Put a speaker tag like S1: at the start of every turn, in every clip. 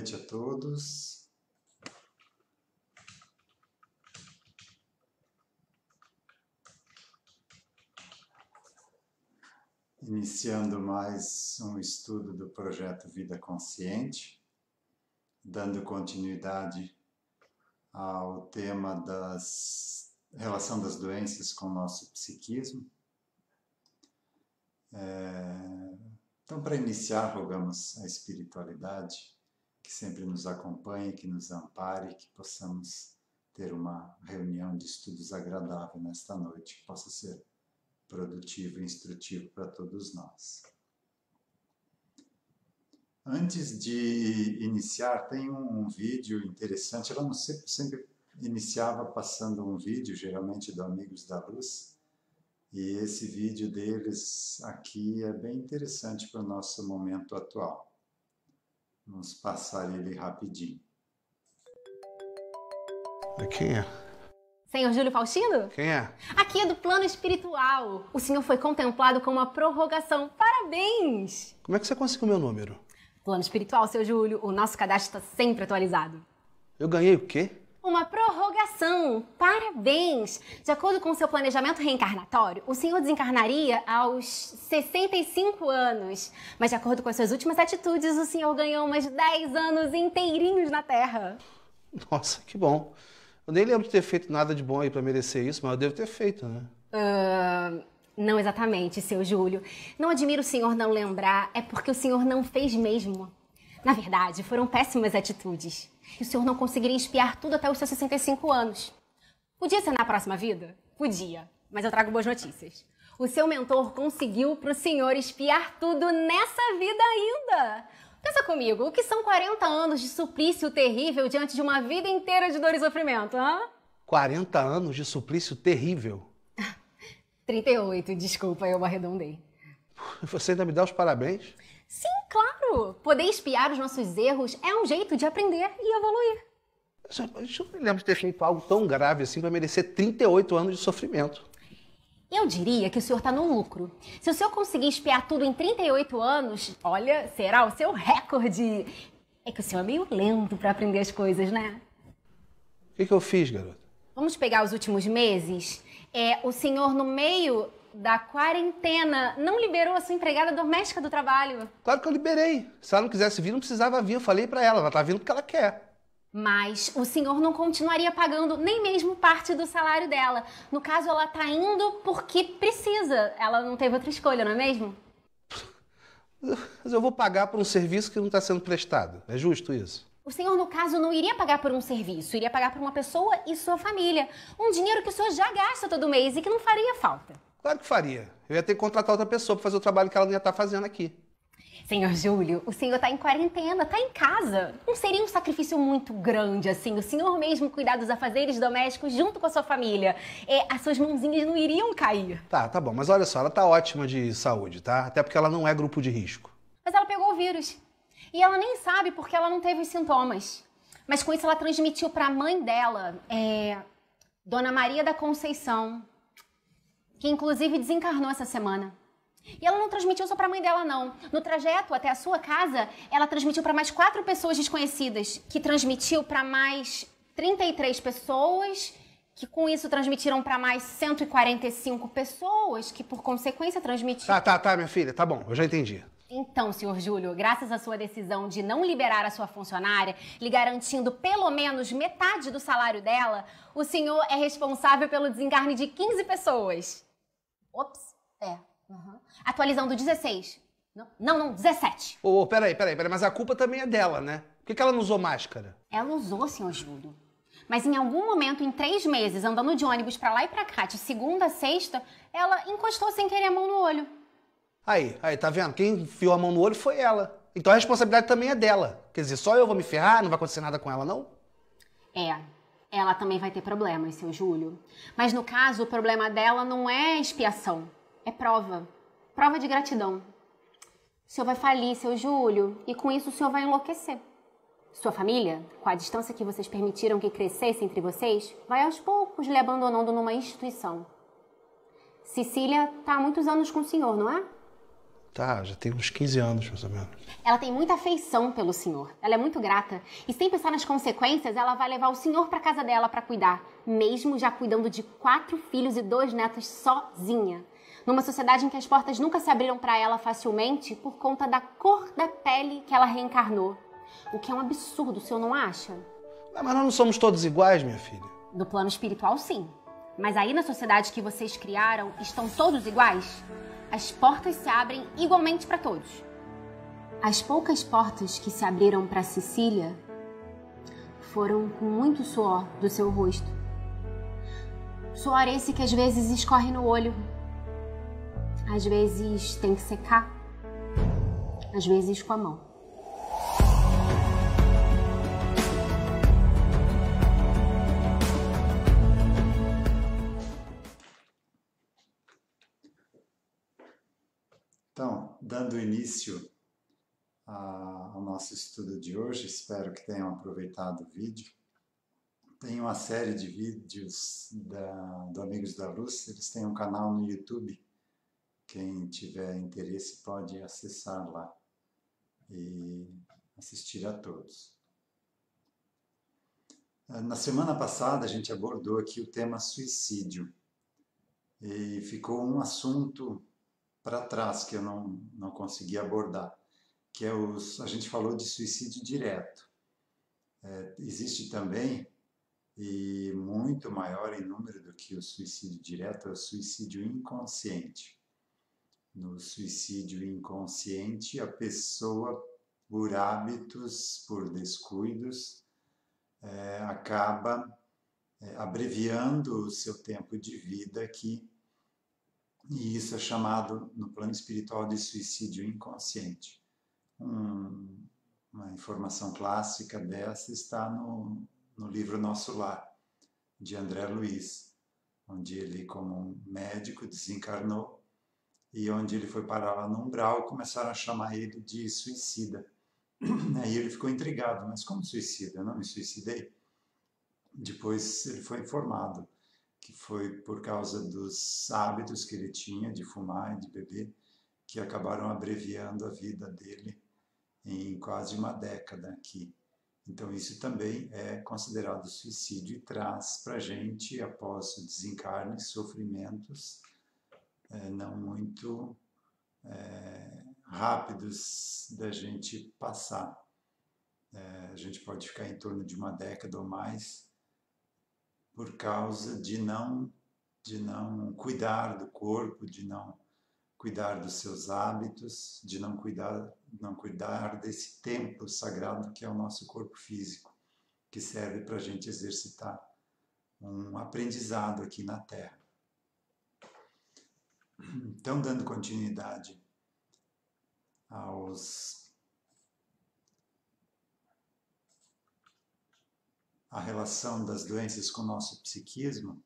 S1: noite a todos. Iniciando mais um estudo do projeto Vida Consciente, dando continuidade ao tema da relação das doenças com o nosso psiquismo. Então, para iniciar, rogamos a espiritualidade que sempre nos acompanhe, que nos ampare, que possamos ter uma reunião de estudos agradável nesta noite, que possa ser produtivo e instrutivo para todos nós. Antes de iniciar, tem um vídeo interessante. Eu sempre iniciava passando um vídeo, geralmente do Amigos da Luz, e esse vídeo deles aqui é bem interessante para o nosso momento atual. Vamos passar ele rapidinho.
S2: Quem é?
S3: Senhor Júlio Faustino?
S2: Quem é?
S3: Aqui é do plano espiritual. O senhor foi contemplado com uma prorrogação. Parabéns!
S2: Como é que você conseguiu meu número?
S3: Plano espiritual, seu Júlio. O nosso cadastro está sempre atualizado.
S2: Eu ganhei o quê?
S3: Uma prorrogação. Parabéns! De acordo com o seu planejamento reencarnatório, o senhor desencarnaria aos 65 anos. Mas de acordo com as suas últimas atitudes, o senhor ganhou mais 10 anos inteirinhos na Terra.
S2: Nossa, que bom. Eu nem lembro de ter feito nada de bom aí pra merecer isso, mas eu devo ter feito, né?
S3: Não exatamente, seu Júlio. Não admiro o senhor não lembrar, é porque o senhor não fez mesmo. Na verdade, foram péssimas atitudes. E o senhor não conseguiria espiar tudo até os seus 65 anos. Podia ser na próxima vida? Podia. Mas eu trago boas notícias. O seu mentor conseguiu pro senhor espiar tudo nessa vida ainda. Pensa comigo, o que são 40 anos de suplício terrível diante de uma vida inteira de dor e sofrimento, hã?
S2: 40 anos de suplício terrível.
S3: 38, desculpa, eu arredondei.
S2: Você ainda me dá os parabéns?
S3: Sim, claro! Poder espiar os nossos erros é um jeito de aprender e evoluir.
S2: Eu não lembro de ter feito algo tão grave assim pra merecer 38 anos de sofrimento.
S3: Eu diria que o senhor está no lucro. Se o senhor conseguir espiar tudo em 38 anos, olha, será o seu recorde. É que o senhor é meio lento para aprender as coisas, né?
S2: O que eu fiz, garota?
S3: Vamos pegar os últimos meses? O senhor, no meio da quarentena, não liberou a sua empregada doméstica do trabalho.
S2: Claro que eu liberei. Se ela não quisesse vir, não precisava vir. Eu falei pra ela tá vindo porque ela quer.
S3: Mas o senhor não continuaria pagando nem mesmo parte do salário dela. No caso, ela tá indo porque precisa. Ela não teve outra escolha, não é mesmo?
S2: Mas eu vou pagar por um serviço que não está sendo prestado. É justo isso?
S3: O senhor, no caso, não iria pagar por um serviço. Iria pagar por uma pessoa e sua família. Um dinheiro que o senhor já gasta todo mês e que não faria falta.
S2: Claro que faria. Eu ia ter que contratar outra pessoa para fazer o trabalho que ela não ia estar fazendo aqui.
S3: Senhor Júlio, o senhor tá em quarentena, tá em casa. Não seria um sacrifício muito grande, assim, o senhor mesmo cuidar dos afazeres domésticos junto com a sua família? As suas mãozinhas não iriam cair.
S2: Tá bom, mas olha só, ela tá ótima de saúde, tá? Até porque ela não é grupo de risco.
S3: Mas ela pegou o vírus. E ela nem sabe porque ela não teve os sintomas. Mas com isso ela transmitiu pra mãe dela, Dona Maria da Conceição, que inclusive desencarnou essa semana. E ela não transmitiu só pra mãe dela, não. No trajeto até a sua casa, ela transmitiu pra mais 4 pessoas desconhecidas, que transmitiu pra mais 33 pessoas, que com isso transmitiram pra mais 145 pessoas, que por consequência transmitiram...
S2: Tá, minha filha, tá bom, eu já entendi.
S3: Então, senhor Júlio, graças à sua decisão de não liberar a sua funcionária, lhe garantindo pelo menos metade do salário dela, o senhor é responsável pelo desencarne de 15 pessoas. Ops, Atualizando 16. Não, 17.
S2: Peraí, mas a culpa também é dela, né? Por que ela não usou máscara?
S3: Ela usou, senhor Júlio. Mas em algum momento, em 3 meses, andando de ônibus pra lá e pra cá, de segunda a sexta, ela encostou sem querer a mão no olho.
S2: Aí, tá vendo? Quem enfiou a mão no olho foi ela. Então a responsabilidade também é dela. Quer dizer, só eu vou me ferrar, não vai acontecer nada com ela, não?
S3: Ela também vai ter problemas, seu Júlio. Mas no caso, o problema dela não é expiação, é prova. Prova de gratidão. O senhor vai falir, seu Júlio, e com isso o senhor vai enlouquecer. Sua família, com a distância que vocês permitiram que crescesse entre vocês, vai aos poucos lhe abandonando numa instituição. Cecília tá há muitos anos com o senhor, não é?
S2: Tá, já tem uns 15 anos, mais ou menos.
S3: Ela tem muita afeição pelo senhor. Ela é muito grata. E sem pensar nas consequências, ela vai levar o senhor pra casa dela pra cuidar. Mesmo já cuidando de 4 filhos e 2 netos sozinha. Numa sociedade em que as portas nunca se abriram pra ela facilmente por conta da cor da pele que ela reencarnou. O que é um absurdo, o senhor não acha?
S2: Mas nós não somos todos iguais, minha filha.
S3: No plano espiritual, sim. Mas aí na sociedade que vocês criaram, estão todos iguais? As portas se abrem igualmente para todos. As poucas portas que se abriram para Cecília foram com muito suor do seu rosto. Suor esse que às vezes escorre no olho. Às vezes tem que secar. Às vezes com a mão.
S1: Então, dando início ao nosso estudo de hoje, espero que tenham aproveitado o vídeo. Tem uma série de vídeos do Amigos da Luz, eles têm um canal no YouTube. Quem tiver interesse pode acessar lá e assistir a todos. Na semana passada a gente abordou aqui o tema suicídio e ficou um assunto para trás que eu não consegui abordar, que é a gente falou de suicídio direto. Existe também, e muito maior em número do que o suicídio direto, é o suicídio inconsciente. No suicídio inconsciente, a pessoa, por hábitos, por descuidos, acaba abreviando o seu tempo de vida aqui. E isso é chamado, no plano espiritual, de suicídio inconsciente. Uma informação clássica dessa está no livro Nosso Lar, de André Luiz, onde ele, como um médico, desencarnou e onde ele foi parar lá no umbral e começaram a chamar ele de suicida. Aí ele ficou intrigado, mas como suicida? Eu não me suicidei? Depois ele foi informado que foi por causa dos hábitos que ele tinha de fumar e de beber, que acabaram abreviando a vida dele em quase uma década aqui. Então isso também é considerado suicídio e traz para a gente, após o desencarne, sofrimentos não muito rápidos da gente passar. A gente pode ficar em torno de uma década ou mais por causa de não cuidar do corpo, de não cuidar dos seus hábitos, de não cuidar desse templo sagrado que é o nosso corpo físico, que serve para a gente exercitar um aprendizado aqui na Terra. Então, dando continuidade a relação das doenças com o nosso psiquismo,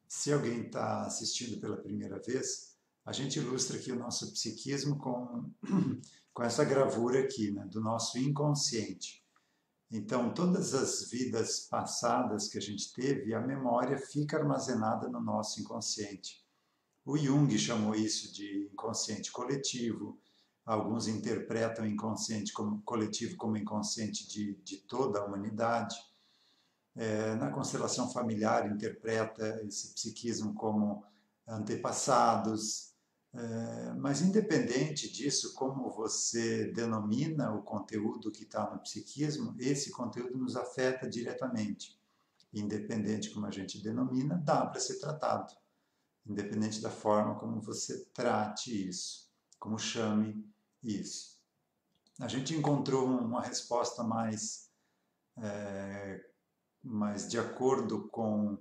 S1: se alguém está assistindo pela primeira vez, a gente ilustra aqui o nosso psiquismo com essa gravura aqui, né, do nosso inconsciente. Então, todas as vidas passadas que a gente teve, a memória fica armazenada no nosso inconsciente. O Jung chamou isso de inconsciente coletivo. Alguns interpretam o inconsciente coletivo como inconsciente de toda a humanidade. Na constelação familiar interpreta esse psiquismo como antepassados, mas independente disso, como você denomina o conteúdo que está no psiquismo, esse conteúdo nos afeta diretamente. Independente como a gente denomina, dá para ser tratado, independente da forma como você trate isso, como chame isso. A gente encontrou uma resposta mais de acordo com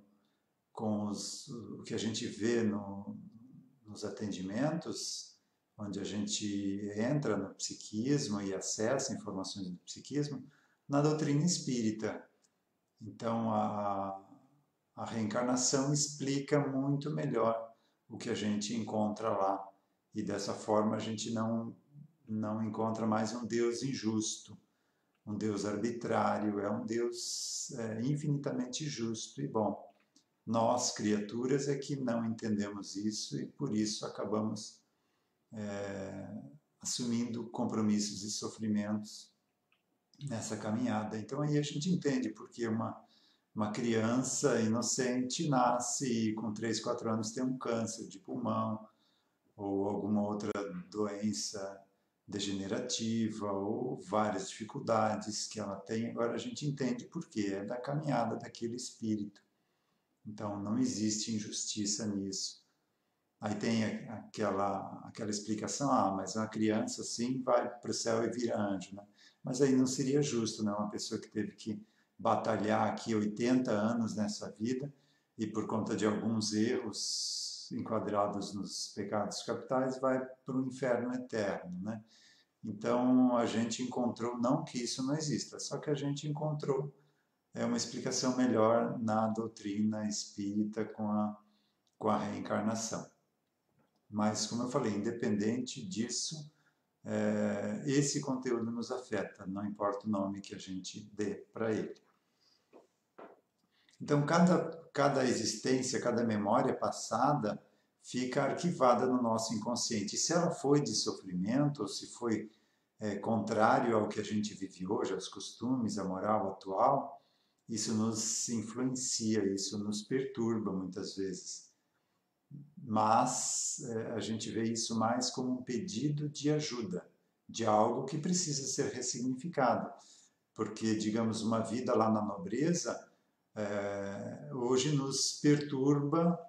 S1: o que a gente vê nos atendimentos, onde a gente entra no psiquismo e acessa informações do psiquismo, na doutrina espírita. Então, a reencarnação explica muito melhor o que a gente encontra lá. E dessa forma a gente não encontra mais um Deus injusto, um Deus arbitrário, é um Deus infinitamente justo e bom. Nós, criaturas, é que não entendemos isso e por isso acabamos assumindo compromissos e sofrimentos nessa caminhada. Então aí a gente entende porque uma criança inocente nasce e com 3, 4 anos tem um câncer de pulmão ou alguma outra doença degenerativa ou várias dificuldades que ela tem. Agora a gente entende por quê, é da caminhada daquele espírito. Então não existe injustiça nisso. Aí tem aquela explicação, mas uma criança assim vai para o céu e vira anjo, né? Mas aí não seria justo, né? Uma pessoa que teve que batalhar aqui 80 anos nessa vida e por conta de alguns erros enquadrados nos pecados capitais vai para o inferno eterno, né? Então a gente encontrou, não que isso não exista, só que a gente encontrou uma explicação melhor na doutrina espírita com a reencarnação. Mas, como eu falei, independente disso, esse conteúdo nos afeta, não importa o nome que a gente dê para ele. Então, cada existência, cada memória passada fica arquivada no nosso inconsciente. E se ela foi de sofrimento, ou se foi contrário ao que a gente vive hoje, aos costumes, à moral atual, isso nos influencia, isso nos perturba muitas vezes. Mas a gente vê isso mais como um pedido de ajuda, de algo que precisa ser ressignificado. Porque, digamos, uma vida lá na nobreza, hoje nos perturba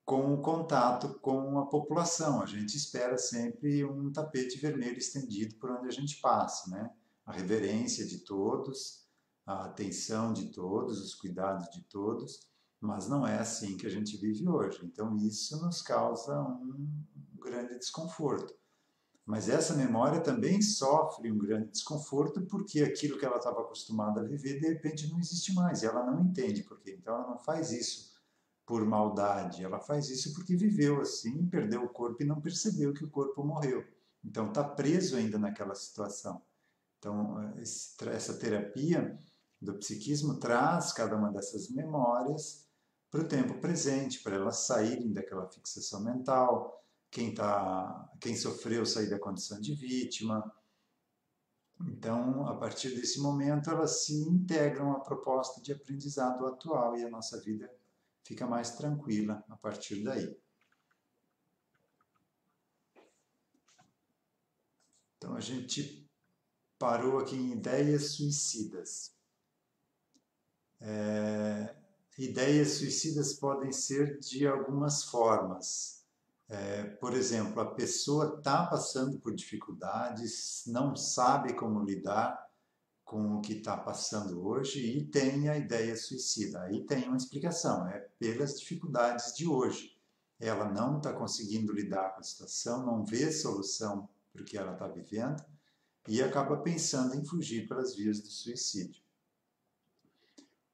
S1: com o contato com a população. A gente espera sempre um tapete vermelho estendido por onde a gente passa, né? A reverência de todos, a atenção de todos, os cuidados de todos, mas não é assim que a gente vive hoje. Então isso nos causa um grande desconforto. Mas essa memória também sofre um grande desconforto porque aquilo que ela estava acostumada a viver, de repente não existe mais, e ela não entende por quê. Então ela não faz isso por maldade, ela faz isso porque viveu assim, perdeu o corpo e não percebeu que o corpo morreu. Então está preso ainda naquela situação. Então essa terapia do psiquismo traz cada uma dessas memórias para o tempo presente, para elas saírem daquela fixação mental, quem sofreu sair da condição de vítima. Então, a partir desse momento, elas se integram à proposta de aprendizado atual e a nossa vida fica mais tranquila a partir daí. Então, a gente parou aqui em ideias suicidas. Ideias suicidas podem ser de algumas formas. Por exemplo, a pessoa está passando por dificuldades, não sabe como lidar com o que está passando hoje e tem a ideia suicida. Aí tem uma explicação, é pelas dificuldades de hoje. Ela não está conseguindo lidar com a situação, não vê solução para o que ela está vivendo e acaba pensando em fugir pelas vias do suicídio.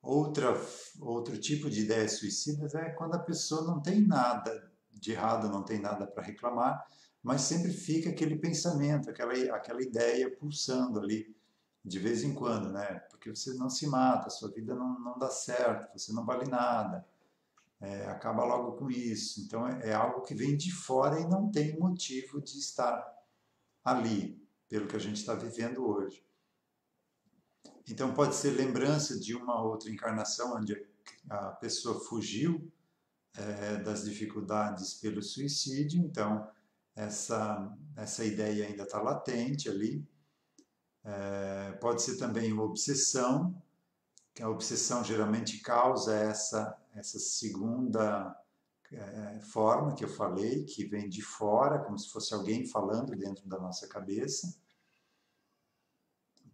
S1: Outro tipo de ideias suicidas é quando a pessoa não tem nada de errado, não tem nada para reclamar, mas sempre fica aquele pensamento, aquela ideia pulsando ali, de vez em quando, né? Porque você não se mata, a sua vida não dá certo, você não vale nada, acaba logo com isso. Então é algo que vem de fora e não tem motivo de estar ali, pelo que a gente está vivendo hoje. Então pode ser lembrança de uma outra encarnação onde a pessoa fugiu das dificuldades pelo suicídio, então essa ideia ainda está latente ali. Pode ser também uma obsessão, que a obsessão geralmente causa essa segunda forma que eu falei, que vem de fora, como se fosse alguém falando dentro da nossa cabeça.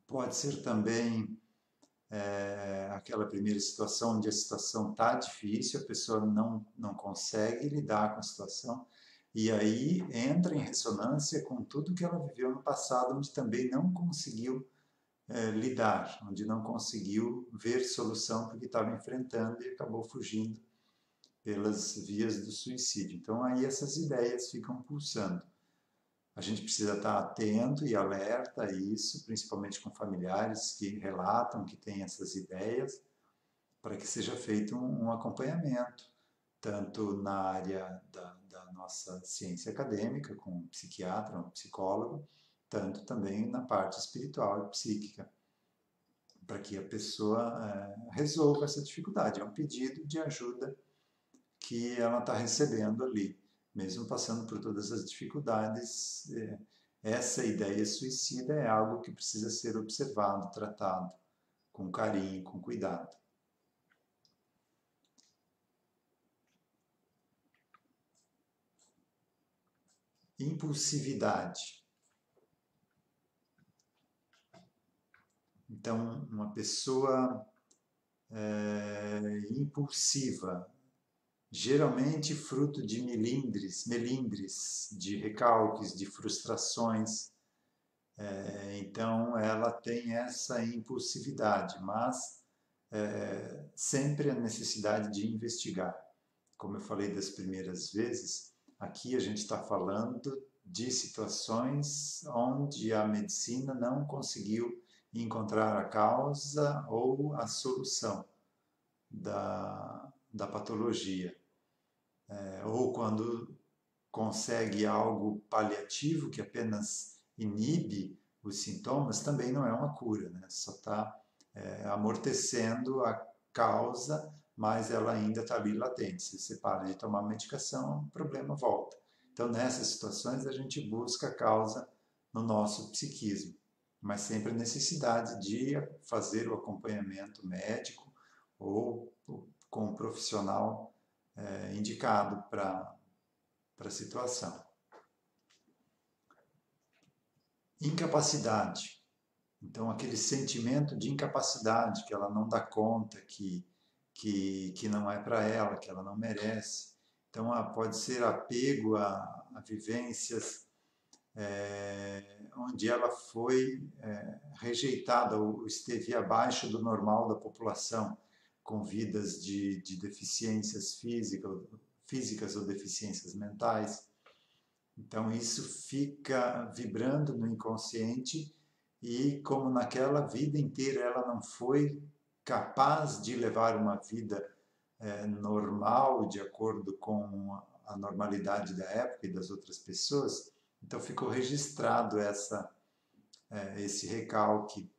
S1: Pode ser também aquela primeira situação onde a situação está difícil, a pessoa não consegue lidar com a situação e aí entra em ressonância com tudo que ela viveu no passado, onde também não conseguiu lidar, onde não conseguiu ver solução para o que estava enfrentando e acabou fugindo pelas vias do suicídio. Então aí essas ideias ficam pulsando. A gente precisa estar atento e alerta a isso, principalmente com familiares que relatam que têm essas ideias, para que seja feito um acompanhamento, tanto na área da nossa ciência acadêmica, com um psiquiatra, um psicólogo, tanto também na parte espiritual e psíquica, para que a pessoa resolva essa dificuldade. É um pedido de ajuda que ela está recebendo ali, mesmo passando por todas as dificuldades. Essa ideia suicida é algo que precisa ser observado, tratado com carinho, com cuidado. Impulsividade. Então, uma pessoa impulsiva, geralmente fruto de melindres, de recalques, de frustrações. Então, ela tem essa impulsividade, mas sempre a necessidade de investigar. Como eu falei das primeiras vezes, aqui a gente está falando de situações onde a medicina não conseguiu encontrar a causa ou a solução da patologia. Ou quando consegue algo paliativo que apenas inibe os sintomas, também não é uma cura, né? Só está amortecendo a causa, mas ela ainda está ali latente. Se você para de tomar medicação, o problema volta. Então, nessas situações, a gente busca a causa no nosso psiquismo, mas sempre a necessidade de fazer o acompanhamento médico ou com um profissional indicado para a situação. Incapacidade. Então, aquele sentimento de incapacidade, que ela não dá conta, que não é para ela, que ela não merece. Então, pode ser apego a vivências onde ela foi rejeitada ou esteve abaixo do normal da população, com vidas de deficiências físicas ou deficiências mentais. Então, isso fica vibrando no inconsciente e, como naquela vida inteira ela não foi capaz de levar uma vida normal, de acordo com a normalidade da época e das outras pessoas, então ficou registrado esse recalque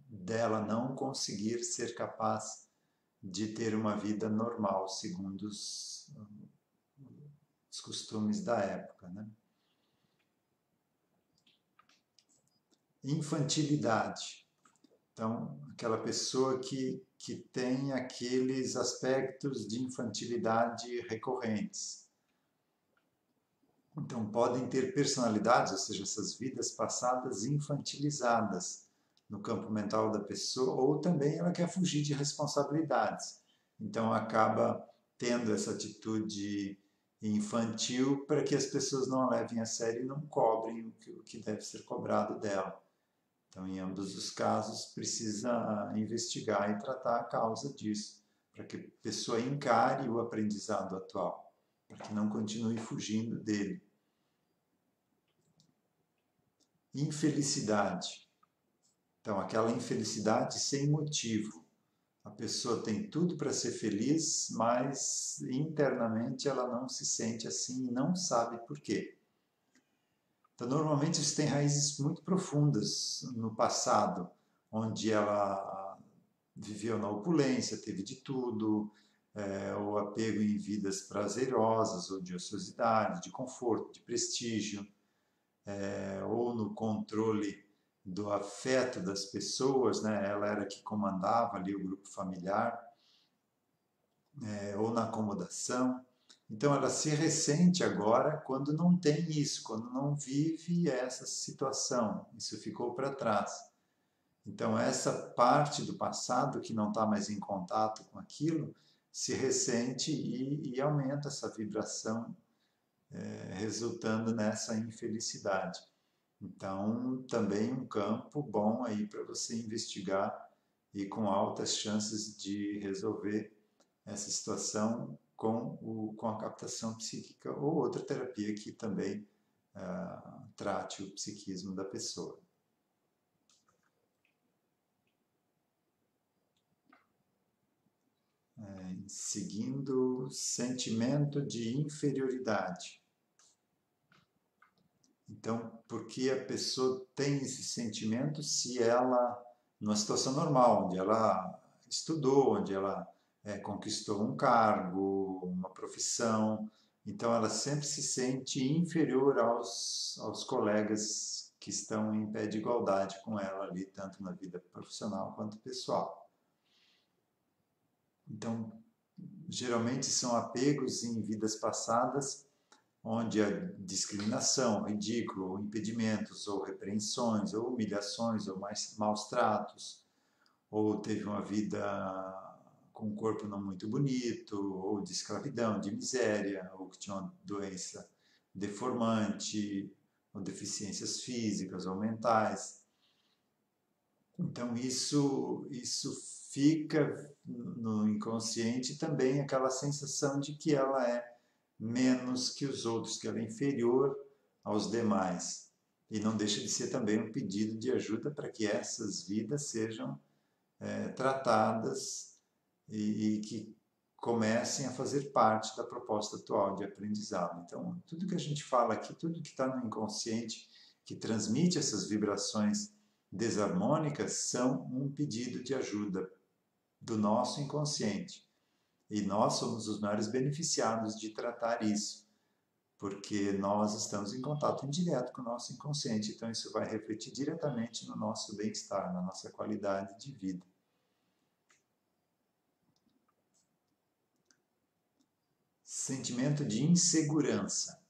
S1: dela não conseguir ser capaz de ter uma vida normal, segundo os costumes da época, né? Infantilidade. Então, aquela pessoa que tem aqueles aspectos de infantilidade recorrentes. Então, podem ter personalidades, ou seja, essas vidas passadas infantilizadas no campo mental da pessoa, ou também ela quer fugir de responsabilidades. Então, acaba tendo essa atitude infantil para que as pessoas não a levem a sério e não cobrem o que deve ser cobrado dela. Então, em ambos os casos, precisa investigar e tratar a causa disso, para que a pessoa encare o aprendizado atual, para que não continue fugindo dele. Infelicidade. Então, aquela infelicidade sem motivo. A pessoa tem tudo para ser feliz, mas internamente ela não se sente assim e não sabe por quê. Então, normalmente isso tem raízes muito profundas no passado, onde ela viveu na opulência, teve de tudo, o apego em vidas prazerosas, ou de ociosidade, de conforto, de prestígio, ou no controle do afeto das pessoas, né? Ela era que comandava ali o grupo familiar, ou na acomodação. Então ela se ressente agora quando não tem isso, quando não vive essa situação, isso ficou para trás. Então essa parte do passado que não está mais em contato com aquilo, se ressente e aumenta essa vibração, resultando nessa infelicidade. Então, também um campo bom aí para você investigar e com altas chances de resolver essa situação com a captação psíquica ou outra terapia que também trate o psiquismo da pessoa. seguindo sentimento de inferioridade. Então, por que a pessoa tem esse sentimento se ela, numa situação normal, onde ela estudou, onde ela conquistou um cargo, uma profissão, então ela sempre se sente inferior aos colegas que estão em pé de igualdade com ela ali, tanto na vida profissional quanto pessoal. Então, geralmente são apegos em vidas passadas, onde a discriminação, ridículo, ou impedimentos, ou repreensões, ou humilhações, ou maus tratos, ou teve uma vida com um corpo não muito bonito, ou de escravidão, de miséria, ou que tinha uma doença deformante, ou deficiências físicas ou mentais. Então isso fica no inconsciente também aquela sensação de que ela é menos que os outros, que ela é inferior aos demais. E não deixa de ser também um pedido de ajuda para que essas vidas sejam tratadas e que comecem a fazer parte da proposta atual de aprendizado. Então, tudo que a gente fala aqui, tudo que está no inconsciente, que transmite essas vibrações desarmônicas, são um pedido de ajuda do nosso inconsciente. E nós somos os maiores beneficiados de tratar isso, porque nós estamos em contato indireto com o nosso inconsciente, então isso vai refletir diretamente no nosso bem-estar, na nossa qualidade de vida. Sentimento de insegurança.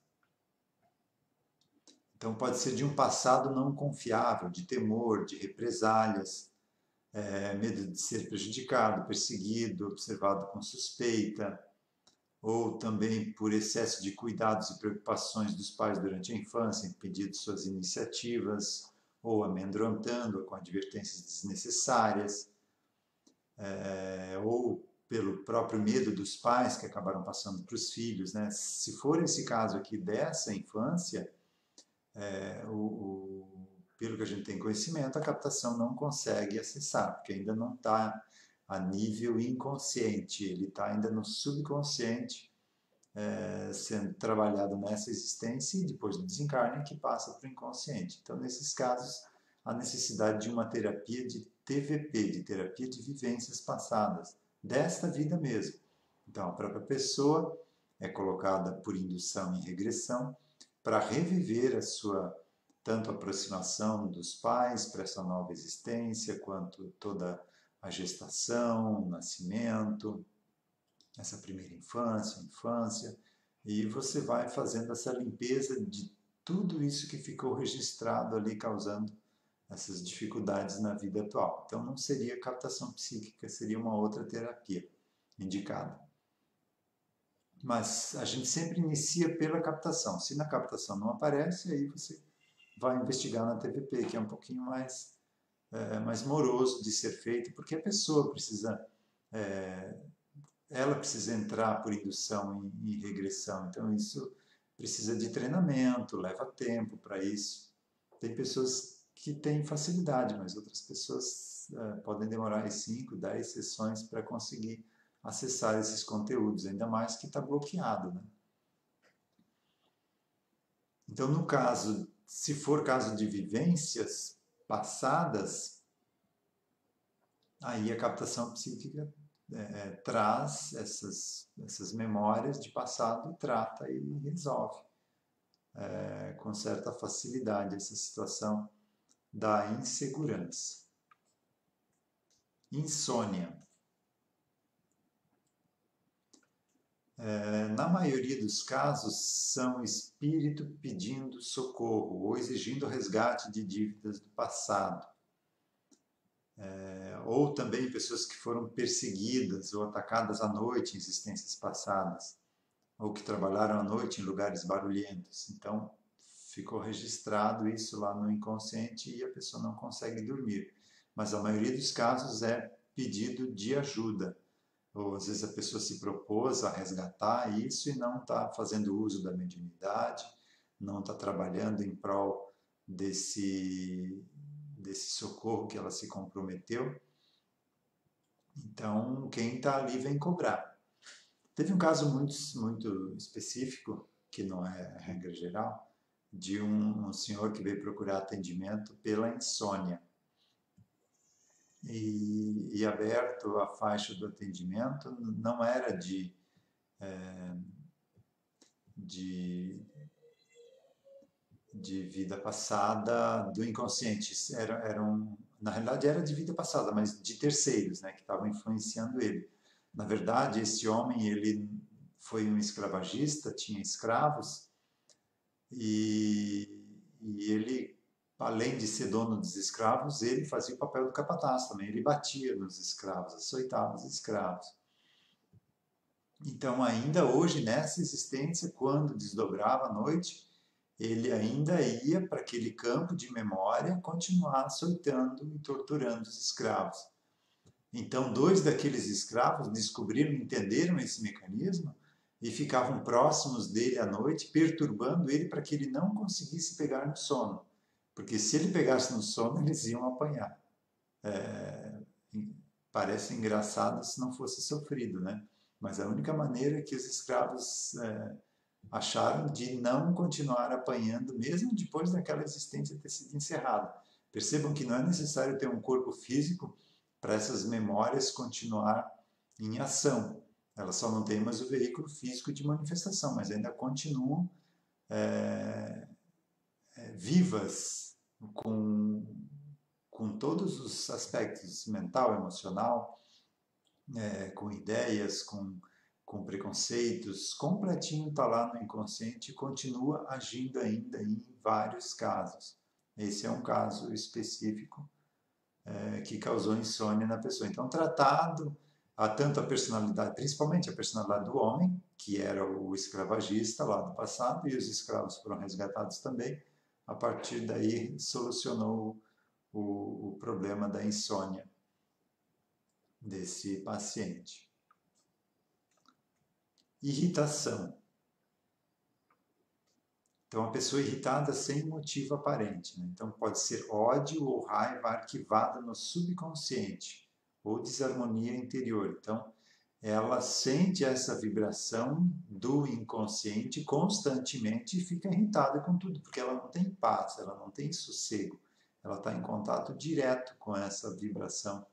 S1: Então pode ser de um passado não confiável, de temor, de represálias, medo de ser prejudicado, perseguido, observado com suspeita, ou também por excesso de cuidados e preocupações dos pais durante a infância, impedindo suas iniciativas, ou amedrontando com advertências desnecessárias, ou pelo próprio medo dos pais que acabaram passando para os filhos, né? Se for esse caso aqui dessa infância, pelo que a gente tem conhecimento, a captação não consegue acessar, porque ainda não está a nível inconsciente, ele está ainda no subconsciente, sendo trabalhado nessa existência e depois do desencarne que passa para o inconsciente. Então, nesses casos, a necessidade de uma terapia de TVP, de terapia de vivências passadas, desta vida mesmo. Então, a própria pessoa é colocada por indução em regressão para reviver a sua tanto a aproximação dos pais para essa nova existência, quanto toda a gestação, o nascimento, essa primeira infância, e você vai fazendo essa limpeza de tudo isso que ficou registrado ali, causando essas dificuldades na vida atual. Então não seria captação psíquica, seria uma outra terapia indicada. Mas a gente sempre inicia pela captação. Se na captação não aparece, aí você vai investigar na TVP, que é um pouquinho mais moroso de ser feito, porque a pessoa precisa ela precisa entrar por indução em regressão. Então isso precisa de treinamento, leva tempo para isso. Tem pessoas que têm facilidade, mas outras pessoas podem demorar 5, 10 sessões para conseguir acessar esses conteúdos, ainda mais que está bloqueado, né? Então, no caso, se for caso de vivências passadas, aí a captação psíquica traz essas memórias de passado e trata e resolve com certa facilidade essa situação da insegurança. Insônia. Na maioria dos casos, são espírito pedindo socorro ou exigindo resgate de dívidas do passado. Ou também pessoas que foram perseguidas ou atacadas à noite em existências passadas, ou que trabalharam à noite em lugares barulhentos. Então, ficou registrado isso lá no inconsciente e a pessoa não consegue dormir. Mas a maioria dos casos é pedido de ajuda. Ou às vezes a pessoa se propôs a resgatar isso e não está fazendo uso da mediunidade, não está trabalhando em prol desse socorro que ela se comprometeu. Então, quem está ali vem cobrar. Teve um caso muito específico, que não é regra geral, de um senhor que veio procurar atendimento pela insônia. E aberto a faixa do atendimento não era de vida passada do inconsciente. Na realidade era de vida passada, mas de terceiros, né, que estavam influenciando ele. Na verdade, esse homem, ele foi um escravagista, tinha escravos, e ele, além de ser dono dos escravos, ele fazia o papel do capataz também. Ele batia nos escravos, açoitava os escravos. Então, ainda hoje, nessa existência, quando desdobrava à noite, ele ainda ia para aquele campo de memória continuar açoitando e torturando os escravos. Então, 2 daqueles escravos descobriram, entenderam esse mecanismo e ficavam próximos dele à noite, perturbando ele para que ele não conseguisse pegar no sono. Porque se ele pegasse no sono, eles iam apanhar. Parece engraçado se não fosse sofrido, né? Mas a única maneira que os escravos acharam de não continuar apanhando, mesmo depois daquela existência ter sido encerrada. Percebam que não é necessário ter um corpo físico para essas memórias continuar em ação. Elas só não têm mais o veículo físico de manifestação, mas ainda continuam vivas com todos os aspectos mental, emocional, com ideias, com preconceitos, completinho está lá no inconsciente e continua agindo ainda em vários casos. Esse é um caso específico que causou insônia na pessoa. Então, tratado tanto a personalidade, principalmente a personalidade do homem, que era o escravagista lá do passado, e os escravos foram resgatados também, a partir daí solucionou o problema da insônia desse paciente. Irritação. Então, a pessoa irritada sem motivo aparente. Né? Então, pode ser ódio ou raiva arquivada no subconsciente ou desarmonia interior. Então, ela sente essa vibração do inconsciente constantemente e fica irritada com tudo, porque ela não tem paz, ela não tem sossego. Ela está em contato direto com essa vibração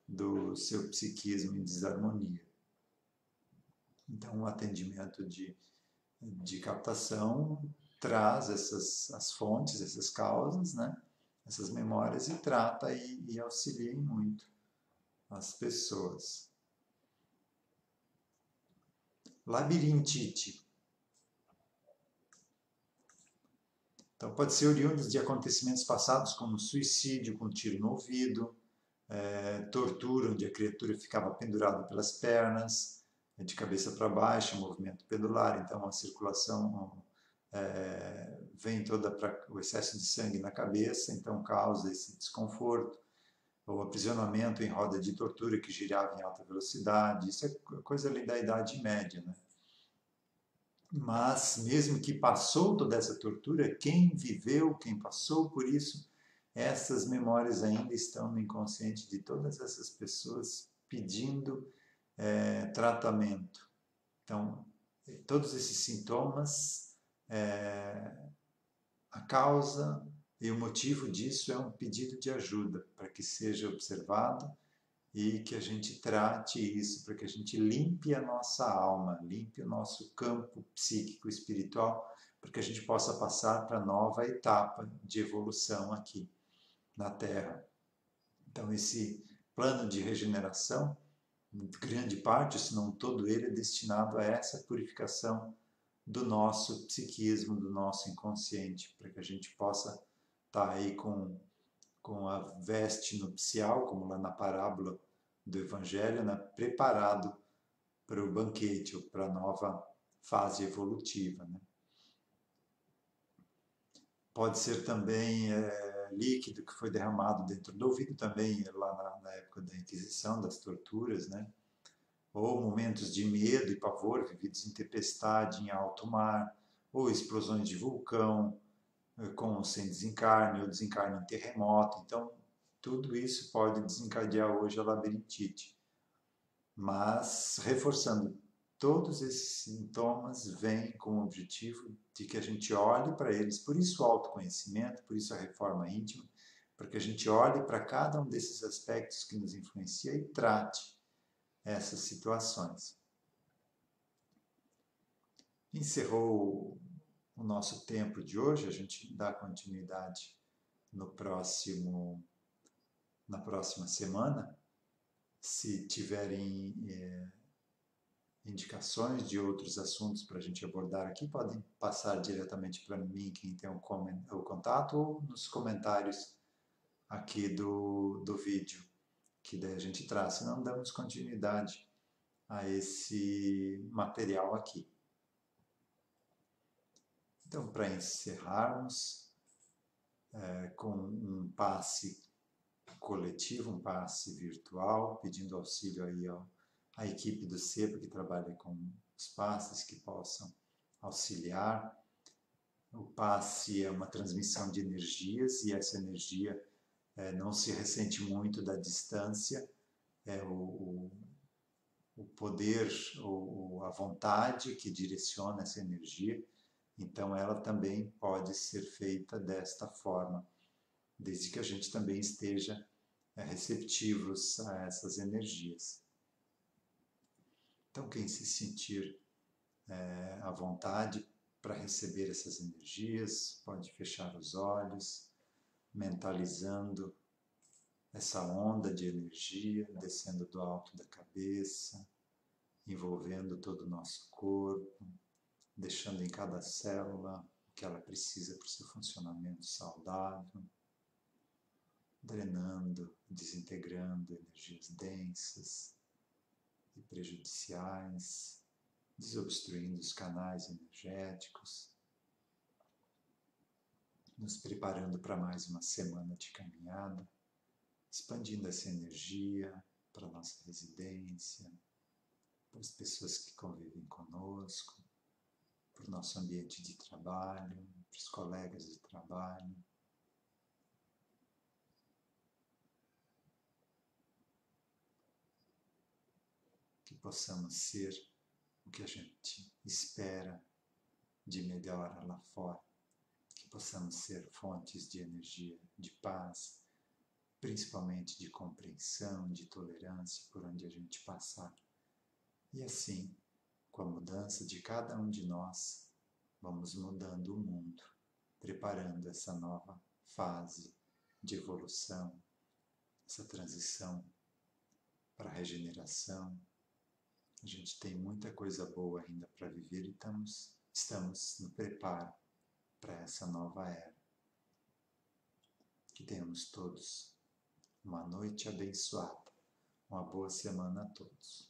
S1: do seu psiquismo em desarmonia. Então, o atendimento de captação traz as fontes, essas causas, né? Essas memórias e trata e auxilia muito as pessoas. Labirintite. Então, pode ser oriundo de acontecimentos passados, como suicídio com tiro no ouvido, tortura, onde a criatura ficava pendurada pelas pernas, de cabeça para baixo, movimento pendular, então a circulação vem toda para o excesso de sangue na cabeça, então causa esse desconforto, o aprisionamento em roda de tortura que girava em alta velocidade, isso é coisa ali da Idade Média, né? Mas mesmo que passou toda essa tortura, quem viveu, quem passou por isso, essas memórias ainda estão no inconsciente de todas essas pessoas pedindo tratamento. Então, todos esses sintomas, a causa e o motivo disso é um pedido de ajuda para que seja observado e que a gente trate isso, para que a gente limpe a nossa alma, limpe o nosso campo psíquico espiritual, para que a gente possa passar para a nova etapa de evolução aqui na Terra. Então, esse plano de regeneração, grande parte, se não todo ele, é destinado a essa purificação do nosso psiquismo, do nosso inconsciente, para que a gente possa estar aí com a veste nupcial, como lá na parábola do Evangelho, né, preparado para o banquete, ou para a nova fase evolutiva. Né? Pode ser também líquido que foi derramado dentro do ouvido, também lá na época da Inquisição, das torturas, né? Ou momentos de medo e pavor vividos em tempestade, em alto mar, ou explosões de vulcão, com ou sem desencarne, ou desencarne em terremoto. Então, tudo isso pode desencadear hoje a labirintite. mas reforçando todos esses sintomas vêm com o objetivo de que a gente olhe para eles, por isso o autoconhecimento, por isso a reforma íntima, para que a gente olhe para cada um desses aspectos que nos influencia e trate essas situações. Encerrou o nosso tempo de hoje, a gente dá continuidade na próxima semana. Se tiverem indicações de outros assuntos para a gente abordar aqui, podem passar diretamente para mim, quem tem o contato, ou nos comentários aqui do vídeo, que daí a gente traz, senão damos continuidade a esse material aqui. Então, para encerrarmos, com um passe coletivo, um passe virtual, pedindo auxílio aí à equipe do CEPA que trabalha com os passes que possam auxiliar. O passe é uma transmissão de energias e essa energia não se ressente muito da distância, é o poder ou a vontade que direciona essa energia, então ela também pode ser feita desta forma, desde que a gente também esteja receptivos a essas energias. Então, quem se sentir à vontade para receber essas energias, pode fechar os olhos, mentalizando essa onda de energia descendo do alto da cabeça, envolvendo todo o nosso corpo, deixando em cada célula o que ela precisa para o seu funcionamento saudável, drenando, desintegrando energias densas e prejudiciais, desobstruindo os canais energéticos, nos preparando para mais uma semana de caminhada, expandindo essa energia para a nossa residência, para as pessoas que convivem conosco, para o nosso ambiente de trabalho, para os colegas de trabalho. Que possamos ser o que a gente espera de melhor lá fora, que possamos ser fontes de energia, de paz, principalmente de compreensão, de tolerância por onde a gente passar. E assim, com a mudança de cada um de nós, vamos mudando o mundo, preparando essa nova fase de evolução, essa transição para a regeneração. A gente tem muita coisa boa ainda para viver e estamos no preparo para essa nova era. Que tenhamos todos uma noite abençoada, uma boa semana a todos.